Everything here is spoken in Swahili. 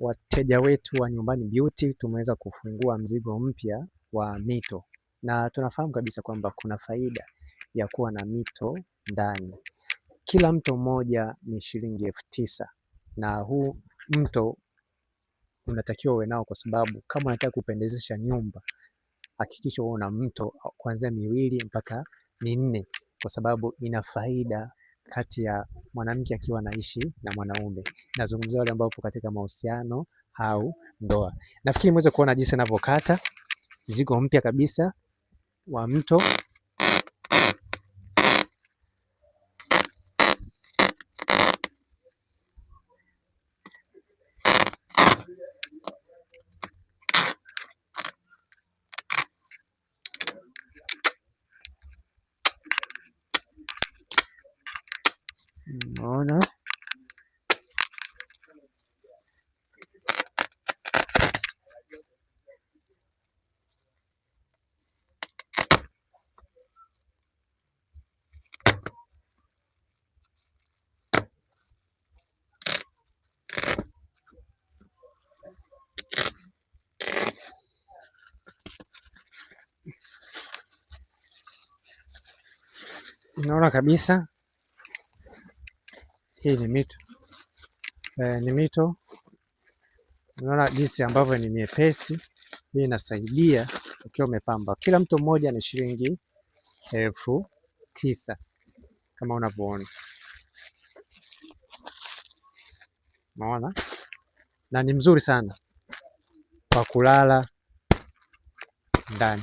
wateja wetu wa Nyumbani Beauty tumeweza kufungua mzigo mpya wa mito, na tunafahamu kabisa kwamba kuna faida ya kuwa na mito ndani. Kila mto mmoja ni shilingi 9,000 na huu mto unatakiwa uwe nao, kwa sababu kama unataka kupendezesha nyumba hakikisha uwe na mto kuanzia 2 mpaka 4, kwa sababu ina faida kati ya mwanamke akiwa anaishi na mwanaume. Nazungumzia wale ambao wapo katika mahusiano au ndoa. Nafikiri mweze kuona jinsi ninavyokata mzigo mpya kabisa wa mto. Unaona? Unaona kabisa hii ni mito. Ni mito. Unaona jinsi ambavyo ni miepesi. Hii inasaidia ukiwa umepamba. Kila mto mmoja ni shilingi 9,000 kama unavyoona. Unaona? Na ni mzuri sana kwa kulala ndani.